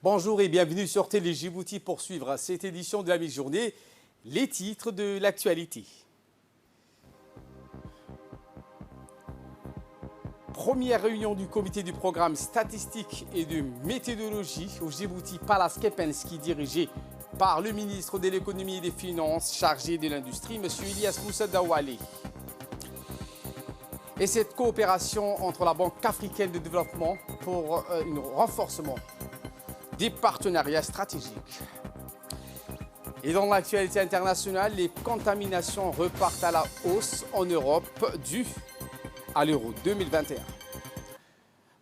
Bonjour et bienvenue sur Télé Djibouti pour suivre cette édition de la mi-journée, les titres de l'actualité. Première réunion du comité du programme statistique et de méthodologie au Djibouti Palace Kepensky dirigé par le ministre de l'économie et des finances chargé de l'industrie, M. Ilyas Moussa Dawale. Et cette coopération entre la Banque africaine de développement pour un renforcement des partenariats stratégiques. Et dans l'actualité internationale, les contaminations repartent à la hausse en Europe dues à l'Euro 2021.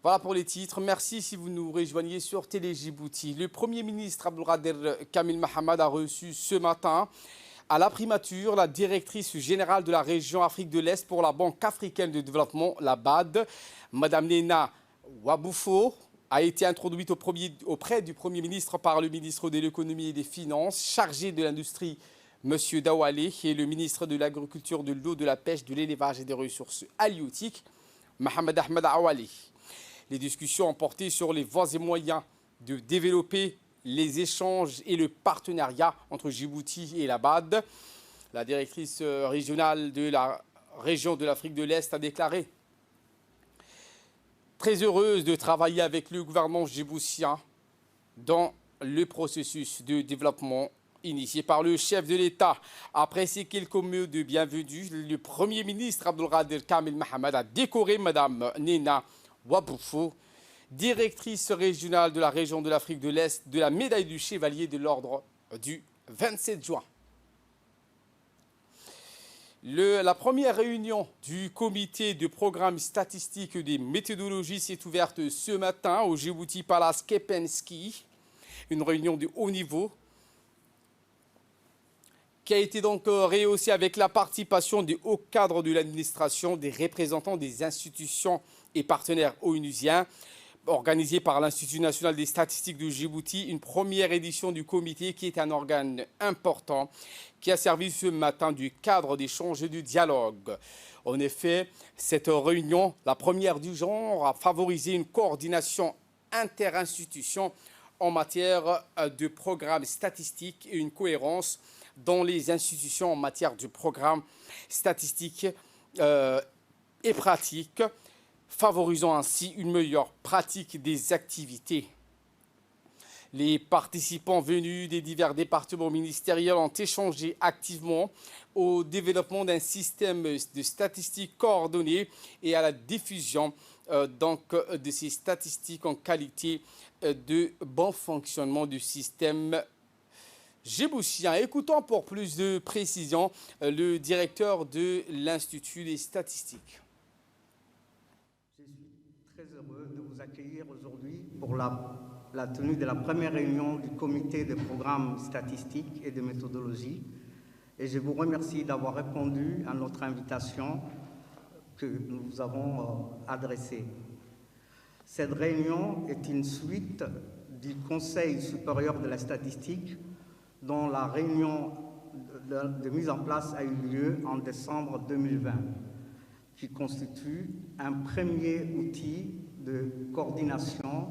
Voilà pour les titres. Merci si vous nous rejoignez sur Télé Djibouti. Le Premier ministre Abdelkader Kamil Mahamad a reçu ce matin à la primature la directrice générale de la région Afrique de l'Est pour la Banque africaine de développement, la BAD, Madame Nena Waboufo, a été introduite auprès du Premier ministre par le ministre de l'économie et des finances, chargé de l'industrie, M. Dawale, et le ministre de l'agriculture, de l'eau, de la pêche, de l'élevage et des ressources halieutiques, Mohamed Ahmed Awale. Les discussions ont porté sur les voies et moyens de développer les échanges et le partenariat entre Djibouti et la BAD. La directrice régionale de la région de l'Afrique de l'Est a déclaré très heureuse de travailler avec le gouvernement djiboutien dans le processus de développement initié par le chef de l'État. Après ces quelques mots de bienvenue, le Premier ministre Abdelkader Kamil Mahamad a décoré Mme Nena Waboufo, directrice régionale de la région de l'Afrique de l'Est, de la médaille du chevalier de l'ordre du 27 juin. La première réunion du comité de programme statistique et des méthodologies s'est ouverte ce matin au Djibouti Palace Kepensky, une réunion de haut niveau qui a été donc rehaussée avec la participation des hauts cadres de l'administration, des représentants des institutions et partenaires onusiens, organisée par l'Institut national des statistiques de Djibouti, une première édition du comité qui est un organe important qui a servi ce matin du cadre d'échange et du dialogue. En effet, cette réunion, la première du genre, a favorisé une coordination interinstitution en matière de programmes statistiques et une cohérence dans les institutions en matière de programmes statistiques et pratiques, favorisant ainsi une meilleure pratique des activités. Les participants venus des divers départements ministériels ont échangé activement au développement d'un système de statistiques coordonné et à la diffusion de ces statistiques en qualité de bon fonctionnement du système djiboutien. Écoutons pour plus de précision le directeur de l'Institut des statistiques. Je suis très heureux de vous accueillir aujourd'hui pour la tenue de la première réunion du comité de programmes statistiques et de méthodologie. Et je vous remercie d'avoir répondu à notre invitation que nous vous avons adressée. Cette réunion est une suite du Conseil supérieur de la statistique dont la réunion de mise en place a eu lieu en décembre 2020, qui constitue un premier outil de coordination,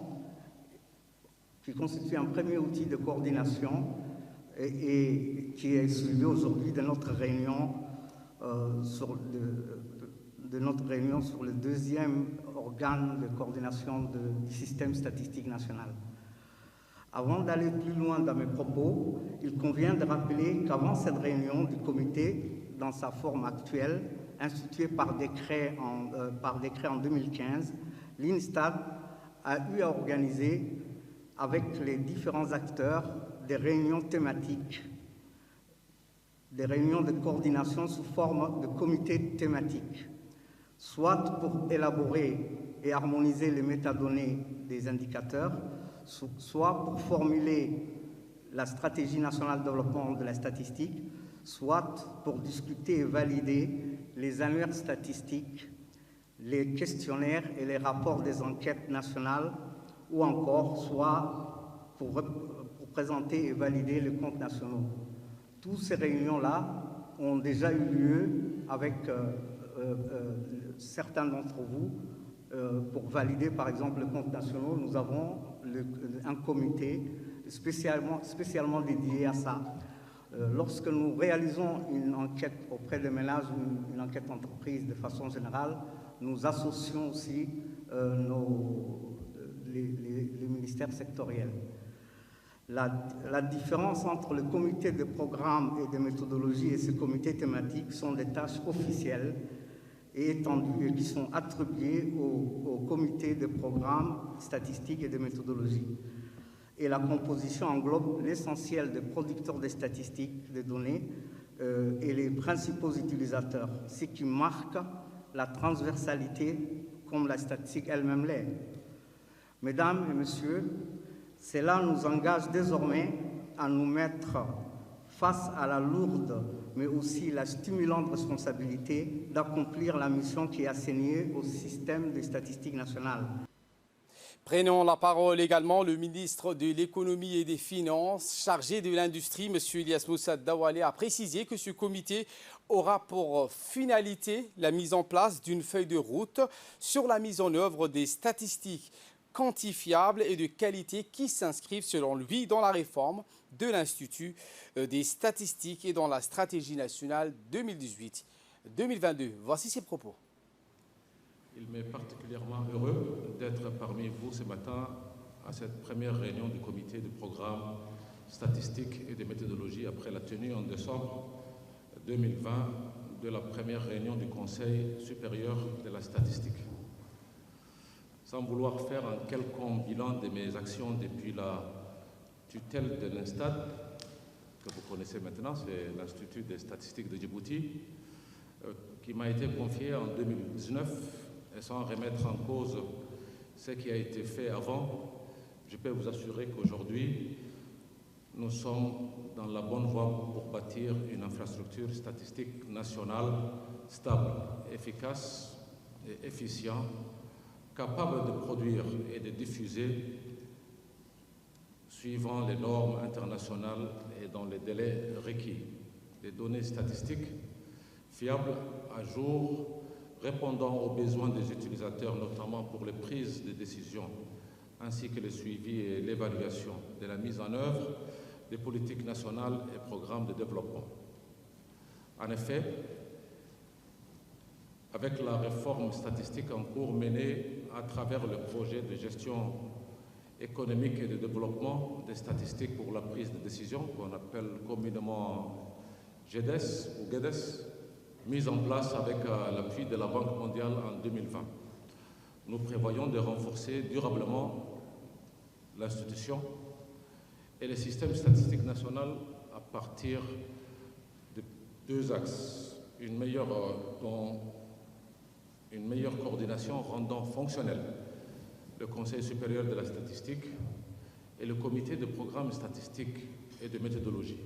et qui est suivi aujourd'hui de notre réunion sur le deuxième organe de coordination du système statistique national. Avant d'aller plus loin dans mes propos, il convient de rappeler qu'avant cette réunion du comité, dans sa forme actuelle, instituée par décret en 2015, l'INSTAT a eu à organiser avec les différents acteurs des réunions thématiques, des réunions de coordination sous forme de comités thématiques, soit pour élaborer et harmoniser les métadonnées des indicateurs, soit pour formuler la stratégie nationale de développement de la statistique, soit pour discuter et valider les annuaires statistiques, les questionnaires et les rapports des enquêtes nationales, ou encore soit pour présenter et valider les comptes nationaux. Toutes ces réunions-là ont déjà eu lieu avec certains d'entre vous pour valider par exemple les comptes nationaux, nous avons un comité spécialement dédié à ça. Lorsque nous réalisons une enquête auprès des ménages, une enquête entreprise de façon générale, nous associons aussi les ministères sectoriels. La différence entre le comité de programme et de méthodologie et ce comité thématique sont des tâches officielles et étendues et qui sont attribuées au comité de programme statistique et de méthodologie. Et la composition englobe l'essentiel des producteurs de statistiques, de données et les principaux utilisateurs, ce qui marque la transversalité comme la statistique elle-même l'est. Mesdames et messieurs, cela nous engage désormais à nous mettre face à la lourde mais aussi la stimulante responsabilité d'accomplir la mission qui est assignée au système de statistiques nationales. Prenons la parole également le ministre de l'Économie et des Finances, chargé de l'Industrie, M. Ilyas Moussa Daoualé, a précisé que ce comité aura pour finalité la mise en place d'une feuille de route sur la mise en œuvre des statistiques quantifiables et de qualité qui s'inscrivent selon lui dans la réforme de l'Institut des statistiques et dans la stratégie nationale 2018-2022. Voici ses propos. Il m'est particulièrement heureux d'être parmi vous ce matin à cette première réunion du comité de programme statistique et de méthodologie après la tenue en décembre 2020 de la première réunion du Conseil supérieur de la statistique. Sans vouloir faire un quelconque bilan de mes actions depuis la tutelle de l'INSTAD, que vous connaissez maintenant, c'est l'Institut des statistiques de Djibouti, qui m'a été confié en 2019, et sans remettre en cause ce qui a été fait avant, je peux vous assurer qu'aujourd'hui, nous sommes dans la bonne voie pour bâtir une infrastructure statistique nationale stable, efficace et efficiente, capable de produire et de diffuser suivant les normes internationales et dans les délais requis, des données statistiques fiables, à jour, répondant aux besoins des utilisateurs, notamment pour les prises de décision, ainsi que le suivi et l'évaluation de la mise en œuvre des politiques nationales et programmes de développement. En effet, avec la réforme statistique en cours menée à travers le projet de gestion économique et de développement des statistiques pour la prise de décision, qu'on appelle communément GEDES ou GEDES, mise en place avec l'appui de la Banque mondiale en 2020. Nous prévoyons de renforcer durablement l'institution et le système statistique national à partir de deux axes. Une meilleure coordination rendant fonctionnel le Conseil supérieur de la statistique et le comité de programme statistique et de méthodologie,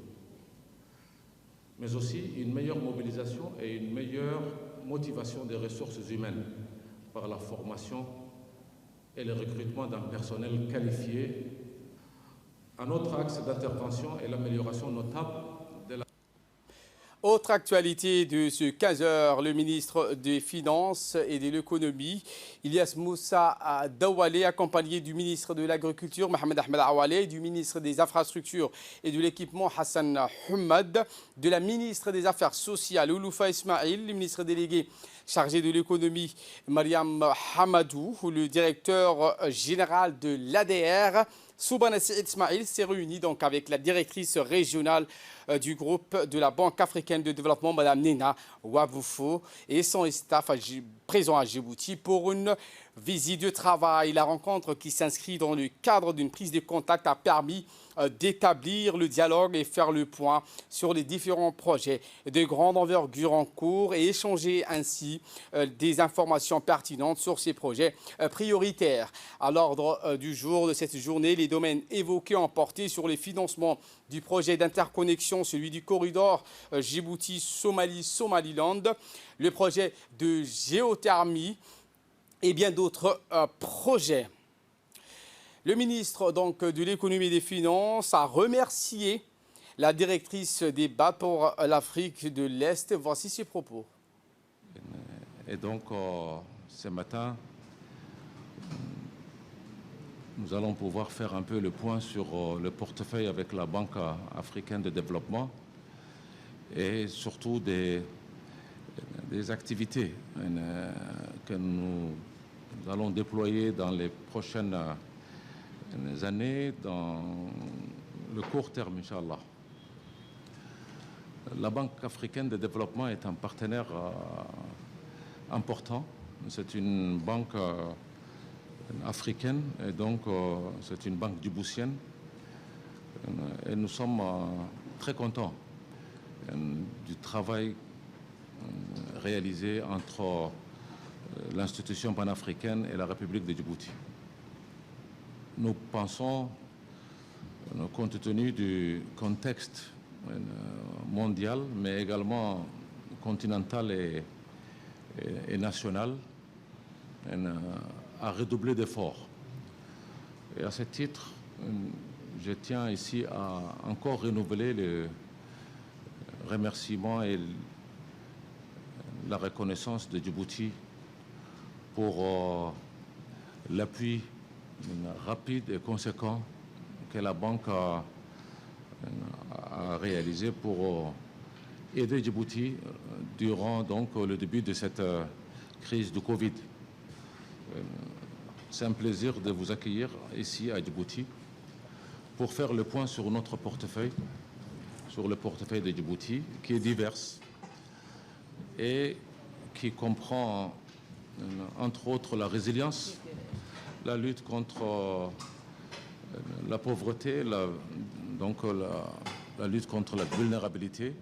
mais aussi une meilleure mobilisation et une meilleure motivation des ressources humaines par la formation et le recrutement d'un personnel qualifié. Un autre axe d'intervention est l'amélioration notable de la... Autre actualité de ce 15h, le ministre des Finances et de l'Économie, Ilyas Moussa Daoualé, accompagné du ministre de l'Agriculture, Mohamed Ahmed Awalé, du ministre des Infrastructures et de l'Équipement, Hassan Hamad, de la ministre des Affaires sociales, Ouloufa Ismail, le ministre délégué chargé de l'économie, Mariam Hamadou, le directeur général de l'ADR, Soubana Saïd Ismail, s'est réuni donc avec la directrice régionale du groupe de la Banque africaine de développement, Mme Nena Waboufo, et son staff présent à Djibouti pour une visite de travail. La rencontre qui s'inscrit dans le cadre d'une prise de contact a permis d'établir le dialogue et faire le point sur les différents projets de grande envergure en cours et échanger ainsi des informations pertinentes sur ces projets prioritaires. À l'ordre du jour de cette journée, les domaines évoqués ont porté sur les financements du projet d'interconnexion, celui du corridor Djibouti-Somalie-Somaliland, le projet de géothermie et bien d'autres projets. Le ministre donc, de l'Économie et des Finances a remercié la directrice des BAD pour l'Afrique de l'Est. Voici ses propos. Et donc, ce matin, nous allons pouvoir faire un peu le point sur le portefeuille avec la Banque africaine de développement et surtout des activités que nous allons déployer dans les prochaines années, dans le court terme, Inch'Allah. La Banque africaine de développement est un partenaire important. C'est une banque africaine et donc c'est une banque djiboutienne. Et nous sommes très contents du travail réalisé entre l'institution panafricaine et la République de Djibouti. Nous pensons, compte tenu du contexte mondial, mais également continental et national, à redoubler d'efforts. Et à ce titre, je tiens ici à encore renouveler le remerciement et la reconnaissance de Djibouti pour l'appui rapide et conséquent que la banque a réalisé pour aider Djibouti durant donc le début de cette crise du Covid. C'est un plaisir de vous accueillir ici à Djibouti pour faire le point sur notre portefeuille, sur le portefeuille de Djibouti, qui est divers et qui comprend entre autres la résilience, la lutte contre la pauvreté, la lutte contre la vulnérabilité,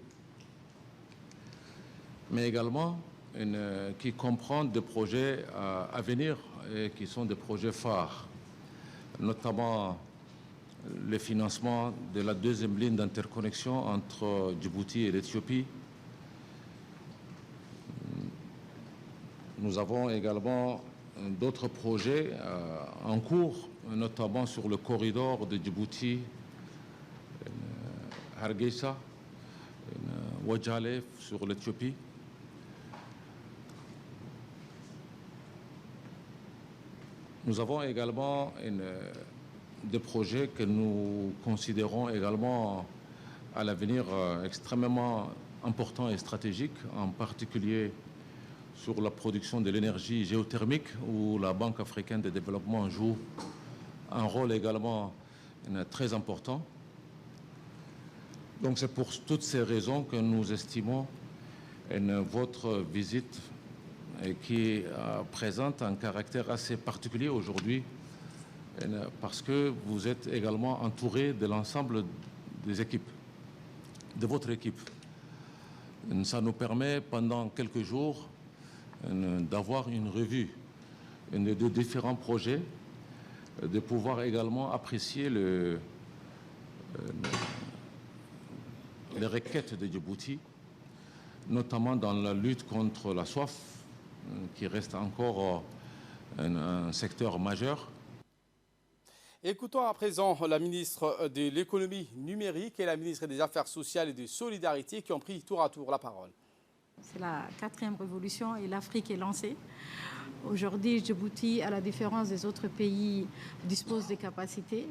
mais également qui comprend des projets à venir et qui sont des projets phares, notamment le financement de la deuxième ligne d'interconnexion entre Djibouti et l'Éthiopie. Nous avons également d'autres projets en cours, notamment sur le corridor de Djibouti, Hargeisa, Ouadjaleh sur l'Éthiopie. Nous avons également des projets que nous considérons également à l'avenir extrêmement importants et stratégiques, en particulier sur la production de l'énergie géothermique, où la Banque africaine de développement joue un rôle également très important. Donc c'est pour toutes ces raisons que nous estimons votre visite qui présente un caractère assez particulier aujourd'hui, parce que vous êtes également entouré de l'ensemble des équipes, de votre équipe. Ça nous permet pendant quelques jours d'avoir une revue de différents projets, de pouvoir également apprécier les requêtes de Djibouti, notamment dans la lutte contre la soif, qui reste encore un secteur majeur. Écoutons à présent la ministre de l'économie numérique et la ministre des Affaires sociales et de solidarité qui ont pris tour à tour la parole. C'est la 4e révolution et l'Afrique est lancée. Aujourd'hui, Djibouti, à la différence des autres pays, dispose des capacités.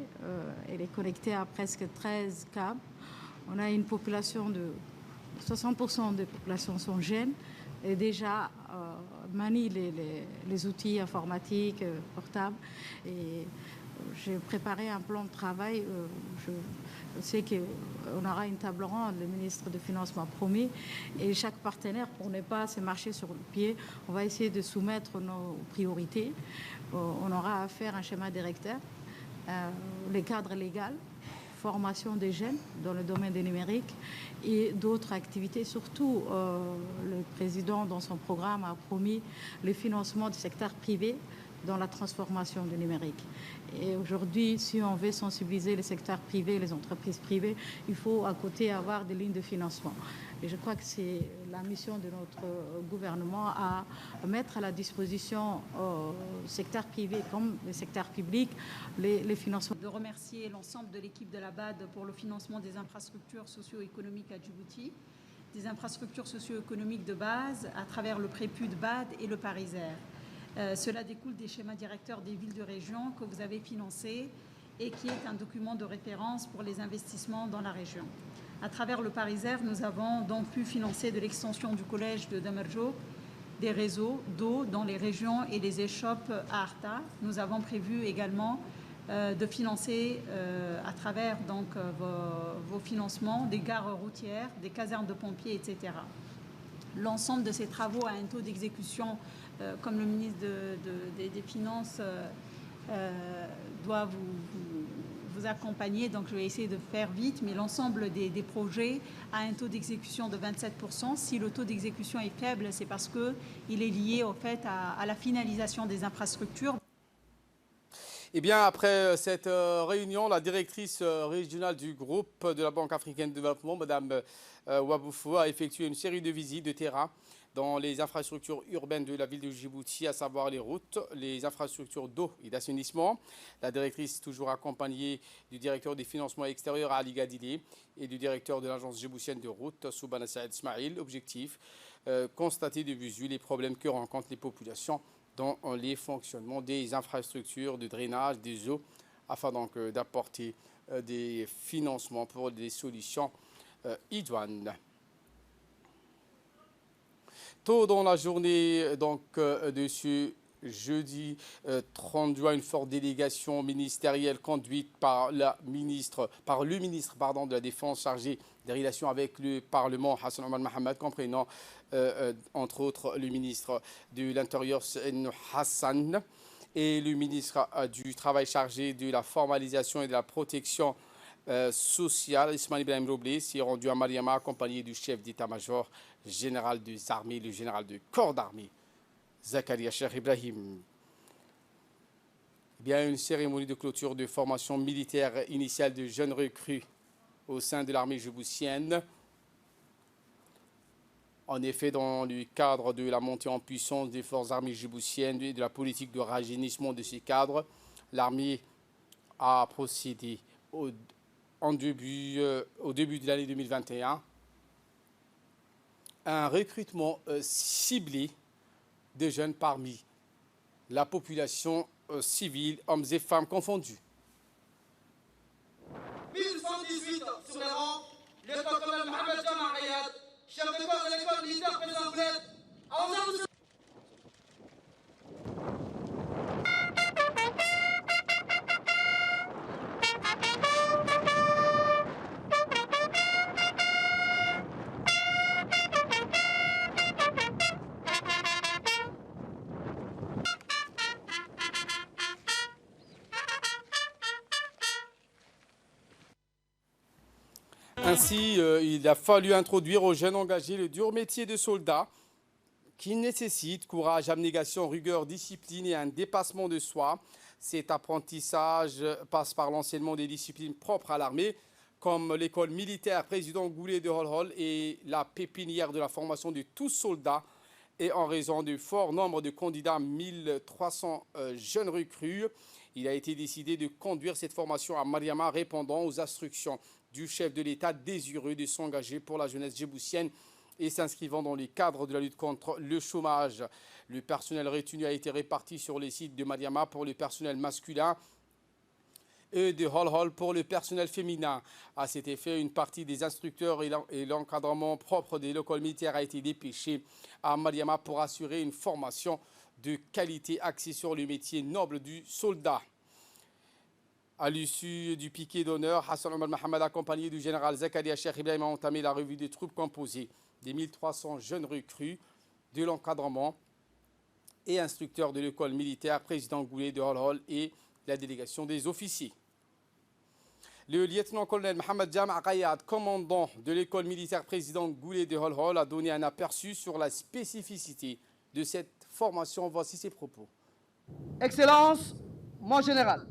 Elle est connectée à presque 13 câbles. On a une population de 60% des populations sont jeunes et déjà manient les outils informatiques portables. Et j'ai préparé un plan de travail. Je sais qu'on aura une table ronde, le ministre des Finances m'a promis. Et chaque partenaire, pour ne pas se marcher sur le pied, on va essayer de soumettre nos priorités. On aura à faire un schéma directeur, les cadres légaux, formation des jeunes dans le domaine du numérique et d'autres activités. Surtout, le président, dans son programme, a promis le financement du secteur privé dans la transformation du numérique. Et aujourd'hui, si on veut sensibiliser le secteur privé, les entreprises privées, il faut à côté avoir des lignes de financement. Et je crois que c'est la mission de notre gouvernement à mettre à la disposition du secteur privé comme le secteur public les financements. De remercier l'ensemble de l'équipe de la BAD pour le financement des infrastructures socio-économiques à Djibouti, des infrastructures socio-économiques de base à travers le prépude BAD et le Parisair. Cela découle des schémas directeurs des villes de région que vous avez financés et qui est un document de référence pour les investissements dans la région. À travers le Parisaire, nous avons donc pu financer de l'extension du collège de Damerjo, des réseaux d'eau dans les régions et les échoppes à Arta. Nous avons prévu également de financer à travers donc, vos financements des gares routières, des casernes de pompiers, etc. L'ensemble de ces travaux a un taux d'exécution, comme le ministre des Finances doit vous accompagner, donc je vais essayer de faire vite, mais l'ensemble des projets a un taux d'exécution de 27%. Si le taux d'exécution est faible, c'est parce qu'il est lié au fait à la finalisation des infrastructures. Eh bien, après cette réunion, la directrice régionale du groupe de la Banque africaine de développement, Mme Waboufou, a effectué une série de visites de terrain dans les infrastructures urbaines de la ville de Djibouti, à savoir les routes, les infrastructures d'eau et d'assainissement. La directrice, toujours accompagnée du directeur des financements extérieurs, Ali Gadili, et du directeur de l'agence djiboutienne de route, Soubana Saïd Ismail. Objectif, constater de visu les problèmes que rencontrent les populations dans les fonctionnements des infrastructures de drainage des eaux, afin donc d'apporter des financements pour des solutions idoines. Tôt dans la journée donc, de ce jeudi 30 juin, une forte délégation ministérielle conduite par le ministre de la Défense chargé des relations avec le Parlement, Hassan Omar Mohamed, comprenant entre autres le ministre de l'Intérieur, Hassan, et le ministre du Travail chargé de la formalisation et de la protection sociale, Ismail Ibrahim Roblé, s'est rendu à Mariama accompagné du chef d'état-major général des armées, le général de corps d'armée, Zakaria Cheikh Ibrahim. Bien, une cérémonie de clôture de formation militaire initiale de jeunes recrues au sein de l'armée djiboutienne. En effet, dans le cadre de la montée en puissance des forces armées djiboutiennes et de la politique de rajeunissement de ces cadres, l'armée a procédé au début de l'année 2021 à un recrutement ciblé de jeunes parmi la population civile, hommes et femmes confondus. 1118 sur les rangs, lieutenant-colonel Mohamed Jamal Rayad, chef de corps de l'école militaire président Bled, à 11h. Ainsi, il a fallu introduire aux jeunes engagés le dur métier de soldat qui nécessite courage, abnégation, rigueur, discipline et un dépassement de soi. Cet apprentissage passe par l'enseignement des disciplines propres à l'armée, comme l'école militaire président Goulet de Holhol et la pépinière de la formation de tous soldats. Et en raison du fort nombre de candidats, 1300 jeunes recrues, il a été décidé de conduire cette formation à Mariama, répondant aux instructions du chef de l'État désireux de s'engager pour la jeunesse djiboutienne et s'inscrivant dans les cadres de la lutte contre le chômage. Le personnel retenu a été réparti sur les sites de Mariama pour le personnel masculin et de Holhol pour le personnel féminin. À cet effet, une partie des instructeurs et l'encadrement propre des l'école militaire a été dépêché à Mariama pour assurer une formation de qualité axée sur le métier noble du soldat. À l'issue du piquet d'honneur, Hassan Omar Mohamed, accompagné du général Zakaria Cheikh Ibrahim, a entamé la revue des troupes composées des 1300 jeunes recrues, de l'encadrement et instructeurs de l'école militaire, président Goulet de Holhol et la délégation des officiers. Le lieutenant-colonel Mohamed Jamal Rayad, commandant de l'école militaire président Goulet de Holhol, a donné un aperçu sur la spécificité de cette formation. Voici ses propos. Excellence, mon général,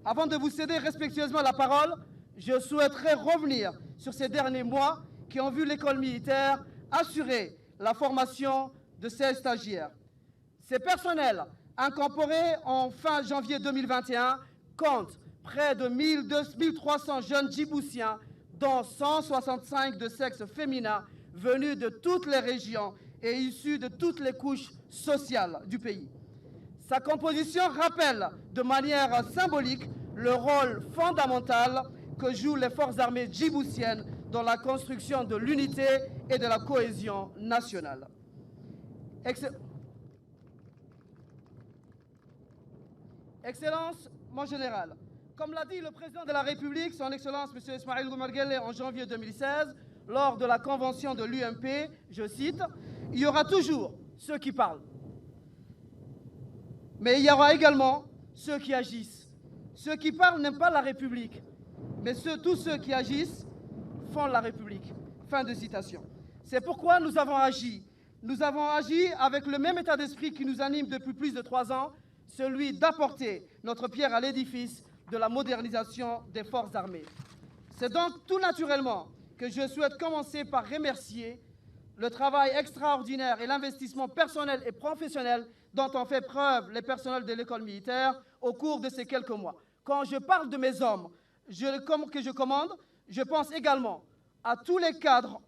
avant de vous céder respectueusement la parole, je souhaiterais revenir sur ces derniers mois qui ont vu l'école militaire assurer la formation de ses stagiaires. Ces personnels, incorporés en fin janvier 2021, comptent près de 1300 jeunes djiboutiens, dont 165 de sexe féminin, venus de toutes les régions et issus de toutes les couches sociales du pays. Sa composition rappelle de manière symbolique le rôle fondamental que jouent les forces armées djiboutiennes dans la construction de l'unité et de la cohésion nationale. Excellence, mon général, comme l'a dit le président de la République, son Excellence M. Ismaïl Omar Guelleh en janvier 2016, lors de la convention de l'UMP, je cite, « Il y aura toujours ceux qui parlent, mais il y aura également ceux qui agissent. Ceux qui parlent n'aiment pas la République, mais tous ceux qui agissent font la République. » Fin de citation. C'est pourquoi nous avons agi. Nous avons agi avec le même état d'esprit qui nous anime depuis plus de 3 ans, celui d'apporter notre pierre à l'édifice de la modernisation des forces armées. C'est donc tout naturellement que je souhaite commencer par remercier le travail extraordinaire et l'investissement personnel et professionnel dont ont fait preuve les personnels de l'école militaire au cours de ces quelques mois. Quand je parle de mes hommes que je commande, je pense également à tous les cadres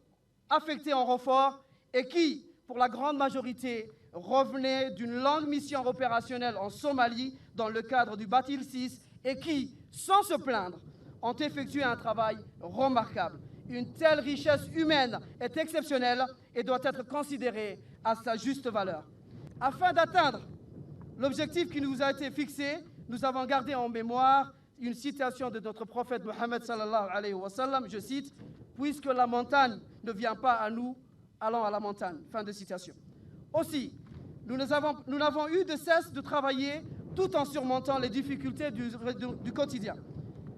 affectés en renfort et qui, pour la grande majorité, revenaient d'une longue mission opérationnelle en Somalie dans le cadre du Batil 6 et qui, sans se plaindre, ont effectué un travail remarquable. Une telle richesse humaine est exceptionnelle et doit être considérée à sa juste valeur. Afin d'atteindre l'objectif qui nous a été fixé, nous avons gardé en mémoire une citation de notre prophète Mohammed sallallahu alayhi wa sallam, je cite, « Puisque la montagne ne vient pas à nous, allons à la montagne ». Fin de citation. Aussi, nous n'avons eu de cesse de travailler tout en surmontant les difficultés du quotidien.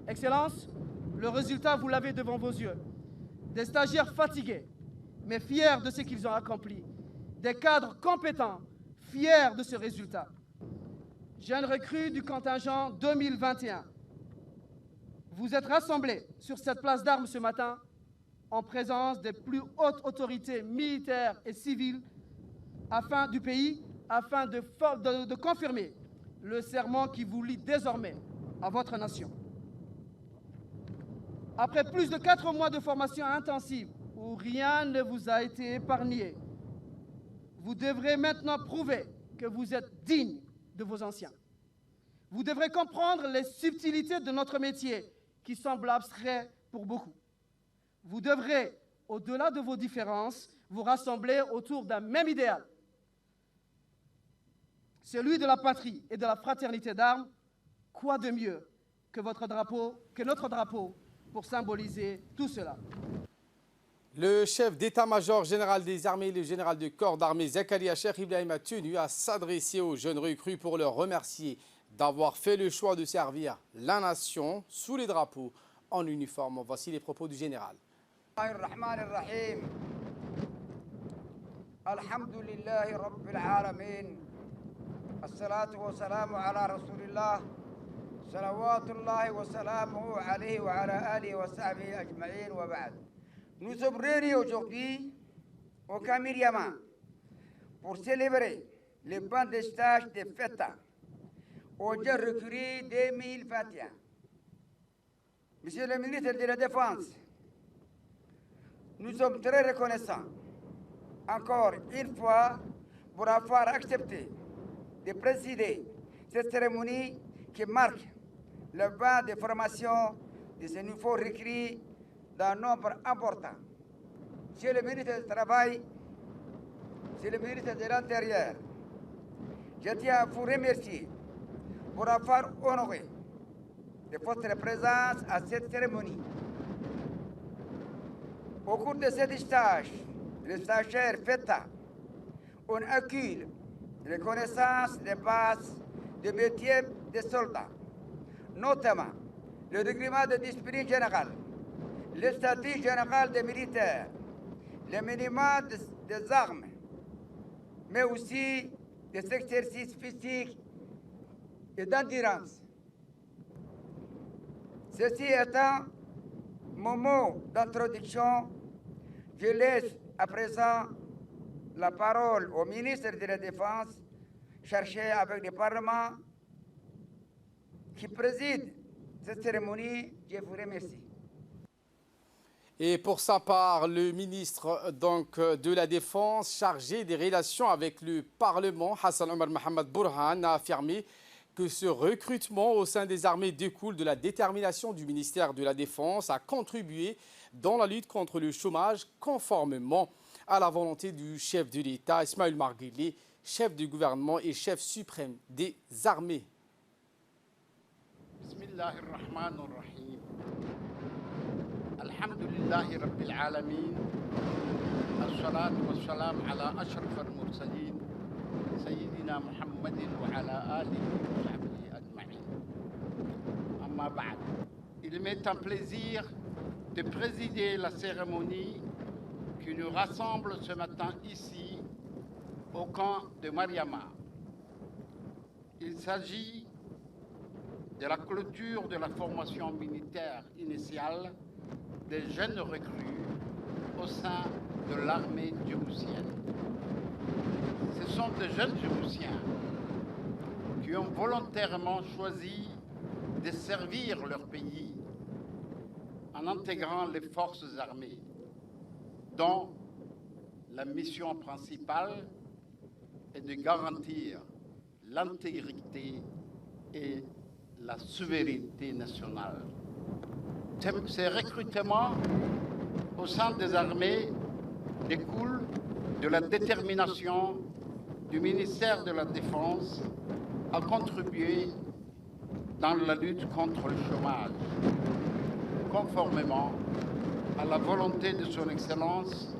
Excellence, le résultat, vous l'avez devant vos yeux. Des stagiaires fatigués, mais fiers de ce qu'ils ont accompli. Des cadres compétents, fiers de ce résultat. Jeunes recrues du contingent 2021, vous êtes rassemblés sur cette place d'armes ce matin en présence des plus hautes autorités militaires et civiles du pays, afin de confirmer le serment qui vous lie désormais à votre nation. Après plus de 4 mois de formation intensive où rien ne vous a été épargné, vous devrez maintenant prouver que vous êtes digne de vos anciens. Vous devrez comprendre les subtilités de notre métier qui semblent abstraits pour beaucoup. Vous devrez, au-delà de vos différences, vous rassembler autour d'un même idéal, celui de la patrie et de la fraternité d'armes. Quoi de mieux que notre drapeau pour symboliser tout cela? Le chef d'état-major général des armées, le général de corps d'armée Zakaria Cheikh Ibrahim a tenu à s'adresser aux jeunes recrues pour leur remercier d'avoir fait le choix de servir la nation sous les drapeaux en uniforme. Voici les propos du général. Alhamdulillahi Rabbil Alamin. As-salatu wa salamu ala Rasulillah. Salawatullahi wa salamuhu alayhi wa ala alihi wa sahbihi ajma'in wa ba'd. Nous sommes réunis aujourd'hui au Camp Yaman pour célébrer le banc de stage de FETA au Djir recrues 2021. Monsieur le ministre de la Défense, nous sommes très reconnaissants encore une fois pour avoir accepté de présider cette cérémonie qui marque le banc de formation de ces nouveaux recrues d'un nombre important. Monsieur le ministre du Travail, Monsieur le ministre de l'Intérieur, je tiens à vous remercier pour avoir honoré de votre présence à cette cérémonie. Au cours de ce stage, les stagiaires FETA ont acquis les connaissances des bases de métier des soldats, notamment le règlement de discipline générale, le statut général des militaires, le minimum des armes, mais aussi des exercices physiques et d'endurance. Ceci étant mon mot d'introduction, je laisse à présent la parole au ministre de la Défense, chargé avec le Parlement, qui préside cette cérémonie. Je vous remercie. Et pour sa part, le ministre de la Défense chargé des relations avec le Parlement, Hassan Omar Mohamed Bourhan, a affirmé que ce recrutement au sein des armées découle de la détermination du ministère de la Défense à contribuer dans la lutte contre le chômage conformément à la volonté du chef de l'État, Ismaël Marguerite, chef du gouvernement et chef suprême des armées. Bismillahirrahmanirrahim. Alhamdulillahi Rabbil Alamin. As-salatu was-salam ala ashraf al-mursalin. Sayyidina Muhammadin wa ala alihi wa sahbihi ajma'in. Amma ba'd. Il m'est un plaisir de présider la cérémonie qui nous rassemble ce matin ici, au camp de Mariama. Il s'agit de la clôture de la formation militaire initiale des jeunes recrues au sein de l'armée djiboutienne. Ce sont des jeunes djiboutiens qui ont volontairement choisi de servir leur pays en intégrant les forces armées, dont la mission principale est de garantir l'intégrité et la souveraineté nationale. Ces recrutements au sein des armées découlent de la détermination du ministère de la Défense à contribuer dans la lutte contre le chômage, conformément à la volonté de son Excellence,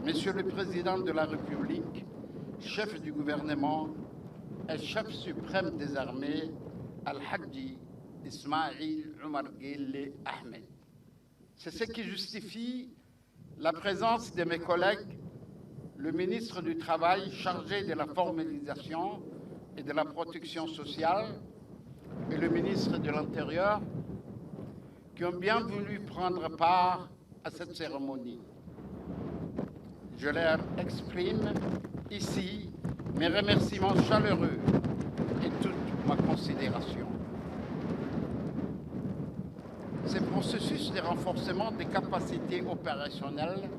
Monsieur le Président de la République, chef du gouvernement et chef suprême des armées, Al-Hadji Ismaïl Omar Guelleh Ahmed. C'est ce qui justifie la présence de mes collègues, le ministre du Travail chargé de la formalisation et de la protection sociale et le ministre de l'Intérieur qui ont bien voulu prendre part à cette cérémonie. Je leur exprime ici mes remerciements chaleureux et toute ma considération. Ce processus de renforcement des capacités opérationnelles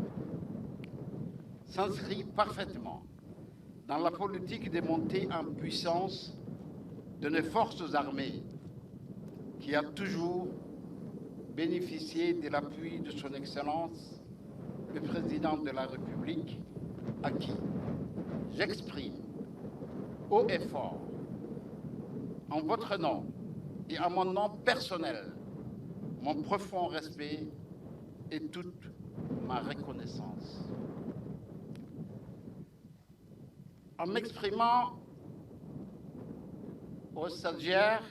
s'inscrit parfaitement dans la politique de montée en puissance de nos forces armées, qui a toujours bénéficié de l'appui de son Excellence, le Président de la République, à qui j'exprime haut et fort, en votre nom et à mon nom personnel, mon profond respect et toute ma reconnaissance. En m'exprimant aux stagiaires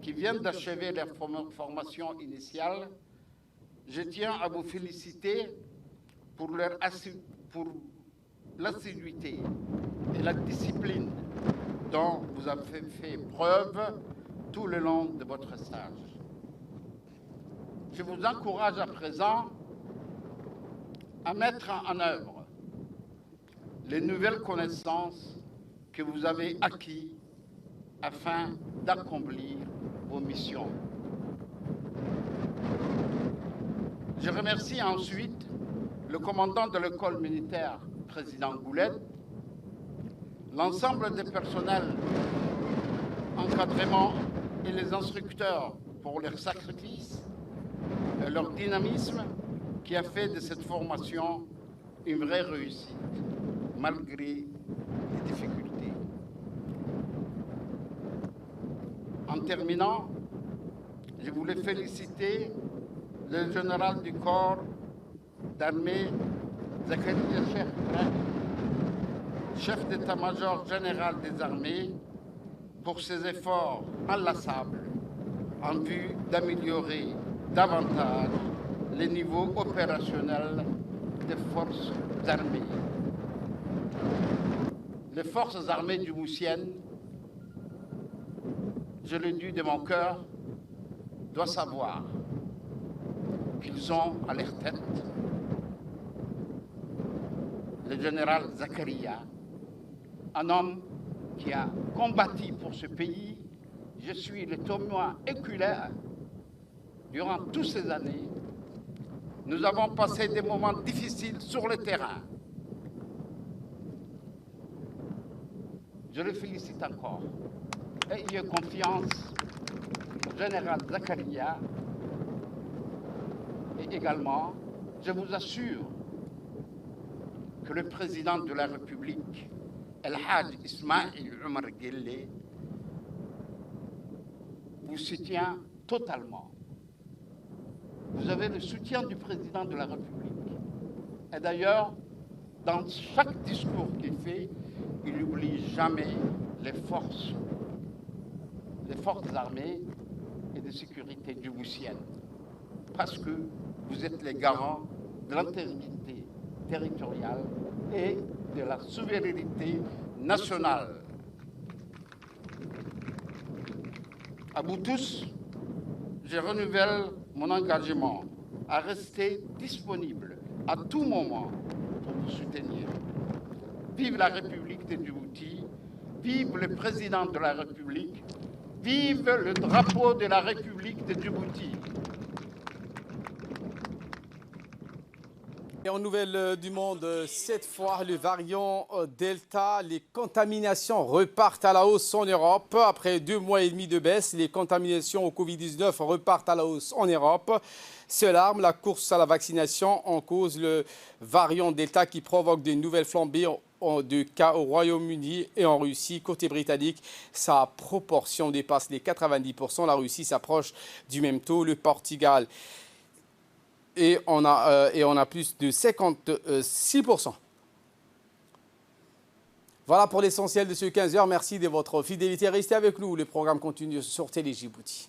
qui viennent d'achever leur formation initiale, je tiens à vous féliciter pour l'assiduité et la discipline dont vous avez fait preuve tout le long de votre stage. Je vous encourage à présent à mettre en œuvre les nouvelles connaissances que vous avez acquises afin d'accomplir vos missions. Je remercie ensuite le commandant de l'école militaire, président Goulet, l'ensemble des personnels encadrement et les instructeurs pour leur sacrifice et leur dynamisme qui a fait de cette formation une vraie réussite, malgré les difficultés. En terminant, je voulais féliciter le général du corps d'armée, Zakaria Cheikh, chef d'état-major général des armées, pour ses efforts inlassables en vue d'améliorer davantage les niveaux opérationnels des forces armées. Les forces armées djiboutiennes, je le dis de mon cœur, doivent savoir qu'ils ont à leur tête le général Zakaria, un homme qui a combattu pour ce pays. Je suis le témoin oculaire durant toutes ces années Nous avons passé des moments difficiles sur le terrain. Je le félicite encore. Et ayez confiance, Général Zakaria. Et également, je vous assure que le président de la République, El Hadj Ismaïl Omar Guelleh, vous soutient totalement. Vous avez le soutien du président de la République. Et d'ailleurs, dans chaque discours qu'il fait, il n'oublie jamais les forces armées et de sécurité djiboutiennes. Parce que vous êtes les garants de l'intégrité territoriale et de la souveraineté nationale. À vous tous, je renouvelle mon engagement à rester disponible à tout moment pour vous soutenir. Vive la République de Djibouti, vive le président de la République, vive le drapeau de la République de Djibouti. Et en nouvelle du monde, cette fois, le variant Delta, les contaminations repartent à la hausse en Europe. Après 2 mois et demi de baisse, les contaminations au Covid-19 repartent à la hausse en Europe. Seule arme, la course à la vaccination, en cause le variant Delta qui provoque de nouvelles flambées de cas au Royaume-Uni et en Russie. Côté britannique, sa proportion dépasse les 90%. La Russie s'approche du même taux. Le Portugal et on a plus de 56%. Voilà pour l'essentiel de ce 15h. Merci de votre fidélité. Restez avec nous. Le programme continue sur Télé Djibouti.